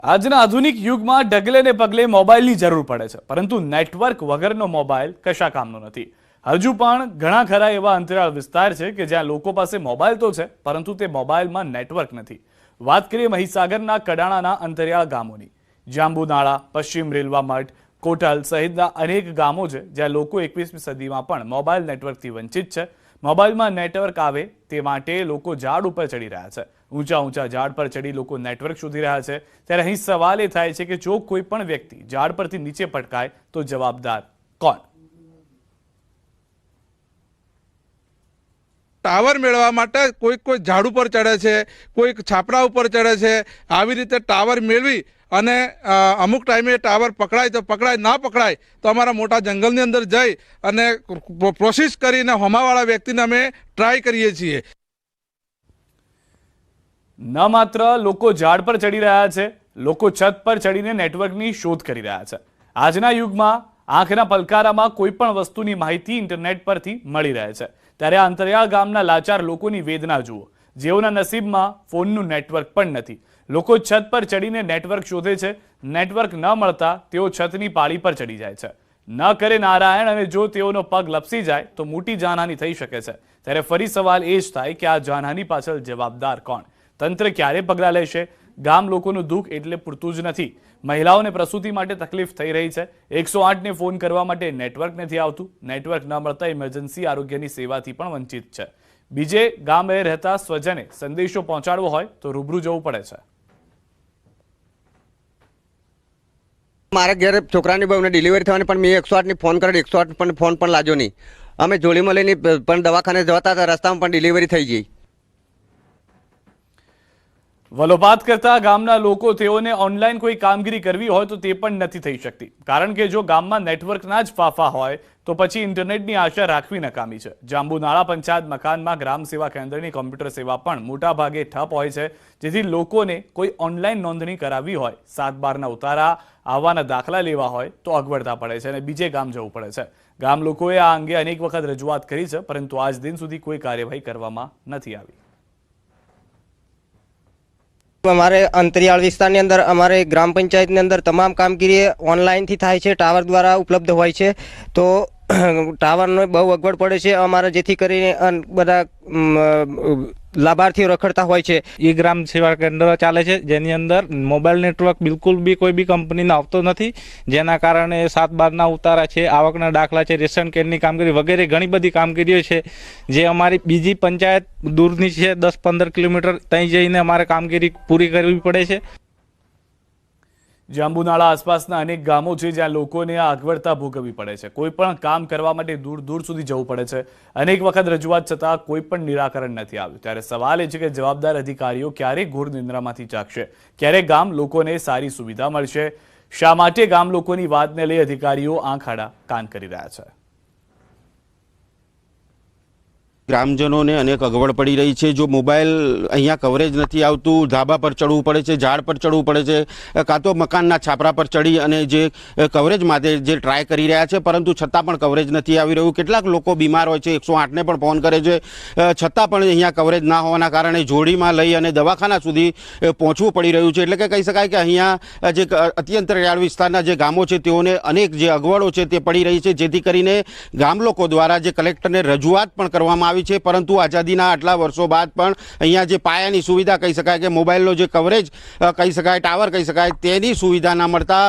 આજના આધુનિક યુગમાં ડગલે ને પગલે મોબાઈલની જરૂર પડે છે, પરંતુ નેટવર્ક વગરનો મોબાઈલ કશા કામનો નથી। હજુ પણ ઘણા ખરા એવા અંતરાળ વિસ્તાર છે કે જ્યાં લોકો પાસે મોબાઈલ તો છે, પરંતુ તે મોબાઈલમાં નેટવર્ક નથી। વાત કરીએ મહીસાગરના કડાણાના અંતરિયાળ ગામોની। જાંબુનાળા, પશ્ચિમ રેલવા મઠ, કોટલ સહિતના અનેક ગામો છે જ્યાં લોકો 21મી સદીમાં પણ મોબાઈલ નેટવર્કથી વંચિત છે। મોબાઈલમાં નેટવર્ક આવે તે માટે લોકો ઝાડ ઉપર ચડી રહ્યા છે। ઊંચા ઝાડ પર ચડી લોકો નેટવર્ક શોધી રહ્યા છે। ત્યારે અહીં સવાલ એ થાય છે કે જો કોઈ પણ વ્યક્તિ ઝાડ પરથી નીચે પટકાય તો જવાબદાર કોણ? टावर मेळवा माटे कोई झाड़ पर चढ़े छे, कोई छापरा पर चढ़े छे। आवी रीते टावर मेळवी अने अमुक टाइमे टावर पकड़ाय तो पकड़ाय, ना पकड़ाय तो अमारा मोटा जंगलनी अंदर जई अने प्रोसेस करीने हमावाळा व्यक्तिने अमे ट्राय करीए छीए। न मात्र लोको झाड़ पर चढ़ी रह्या छे, लोको छत पर चढ़ीने नेटवर्कनी शोध करी रह्या छे। આજના યુગમાં આંખના પલકારામાં કોઈ પણ વસ્તુની માહિતી ઇન્ટરનેટ પરથી મળી રહે છે। ત્યારે આ અંતરિયાળ ગામના લાચાર લોકોની વેદના જુઓ, જેઓના નસીબમાં ફોનનું નેટવર્ક પણ નથી। લોકો છત પર ચડીને નેટવર્ક શોધે છે। નેટવર્ક ન મળતા તેઓ છતની પાળી પર ચડી જાય છે। ન કરે નારાયણ અને જો તેઓનો પગ લપસી જાય તો મોટી જાનહાની થઈ શકે છે। ત્યારે ફરી સવાલ એ જ થાય કે આ જાનહાની પાછળ જવાબદાર કોણ? તંત્ર ક્યારે પગલાં લેશે? ગામ લોકોનું દુઃખ એટલે પૂરતું જ નથી। મહિલાઓને પ્રસૂતિ માટે તકલીફ થઈ રહી છે। 108ને ફોન કરવા માટે નેટવર્ક નથી આવતું। નેટવર્ક ન મળતા ઇમરજન્સી આરોગ્યની સેવાથી પણ વંચિત છે। બીજે ગામે રહેતા સ્વજને સંદેશો પહોંચાડવો હોય તો રૂબરૂ જવું પડે છે। मारे घर छोकरानी बहुने डिलिवरी थवानी पण मैं 108 फोन कर 108 पण फोन पण लाजो नहीं। अमे जोड़ीमां लईने पण दवाखाने जता था, रस्ता में पण डिलिवरी थई गई। वलोपात करता गामना लोको तेओने ऑनलाइन कोई कामगीरी करवी होय तो ते पण नथी थई शकती, कारण के जो गाममां नेटवर्कना ज फाफा होय तो पछी इंटरनेटनी आशा राखवी नकामी छे। जांबुनाळा पंचायत मकानमां ग्राम सेवा केन्द्रनी कम्प्यूटर सेवा पण मोटा भागे ठप होय छे, जेथी लोकोने कोई ऑनलाइन नोंधणी करावी होय, 7/12 उतारा आववाना दाखला लेवा होय तो अगवड़ता पड़े छे अने बीजे गाम जवुं पड़े छे। गाम लोकोए आ अंगे अनेक वखत रजूआत करी छे, परंतु आज दिन सुधी कोई कार्यवाही करवामां नथी आवी। अमारे अंतरियाळ विस्तारनी अंदर अमारे ग्राम पंचायतनी अंदर तमाम कामगीरी ऑनलाइन थी थाय छे, टावर द्वारा उपलब्ध होय छे। तो टावरनो बहु अगवड़ पड़े छे अमारे, जेथी करीने बधा लाभार्थीओ रखड़ता होय छे। ई ग्राम सेवा केन्द्र चाले छे, जेनी अंदर मोबाइल नेटवर्क बिल्कुल भी कोई भी कंपनीने आवतो नथी, जेना कारणे 7/12 उतारा छे, आवकना दाखला छे, रेशन कार्डनी कामगीरी वगैरे घणी बधी कामगीरीओ छे जे अमारी बीजी पंचायत दूरनी छे, 10-15 किलोमीटर तई जईने अमारे कामगीरी पूरी करवी पड़े छे। जांबुनाळा आसपासना अनेक गामो छे ज्यां लोकोने आ अगवड़ता भोगववी पड़े छे। कोई पण काम करवा माटे दूर दूर सुधी जवुं पड़े छे। अनेक वखत रजूआत छतां कोई पण निराकरण नथी आव्युं। त्यारे सवाल ए छे के जवाबदार अधिकारीओ क्यारे घोर निंद्रामांथी जागशे? क्यारे गाम लोकोने सारी सुविधा मळशे? शा माटे गाम लोकोनी वातने लई अधिकारीओ आंख आड़ा कान करी रह्या छे? ग्रामजनों ने अनेक अगवड़ पड़ी रही है। जो मोबाइल अहींया कवरेज नहीं आवतुं, धाबा पर चढ़वू पड़े छे, झाड़ पर चढ़वू पड़े छे, कां तो मकानना छापरा पर चढ़ी अने जे कवरेज माटे जे ट्राय करी रह्या छे, परंतु छतां पण कवरेज नहीं आवी रह्युं। केटलाक लोको बीमार होय छे, 108 ने पण फोन करे छे, छतां पण अहींया कवरेज ना होवाना कारणे जोड़ीमां लई अने दवाखाना सुधी पहोंचवुं पड़ी रह्युं छे। एटले के कही शकाय के अहींया जे अत्यंतरियाळ विस्ताરના જે ગામો છે તેઓને અનેક જે અગવડો છે તે પડી રહી છે, જેથી કરીને ગામ લોકો દ્વારા જે કલેક્ટરને રજૂઆત પણ કરવામાં આવી છે, પરંતુ આઝાદીના આટલા વર્ષો બાદ પણ અહીંયા જે પાયાની સુવિધા કહી શકાય કે મોબાઈલનો જે કવરેજ કહી શકાય, ટાવર કહી શકાય, તેની સુવિધા ના મળતા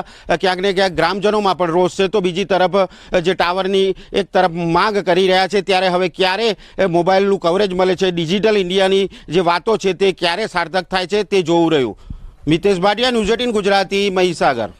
ક્યાંક ને ક્યાંક ગ્રામજનોમાં પણ રોષ છે। તો બીજી તરફ જે ટાવરની એક તરફ માંગ કરી રહ્યા છે, ત્યારે હવે ક્યારે મોબાઈલનું કવરેજ મળે છે, ડિજિટલ ઇન્ડિયાની જે વાતો છે તે ક્યારે સાર્થક થાય છે તે જોવું રહ્યું। મિતેશ ભાટિયા, ન્યૂઝ 18 ગુજરાતી, મહીસાગર।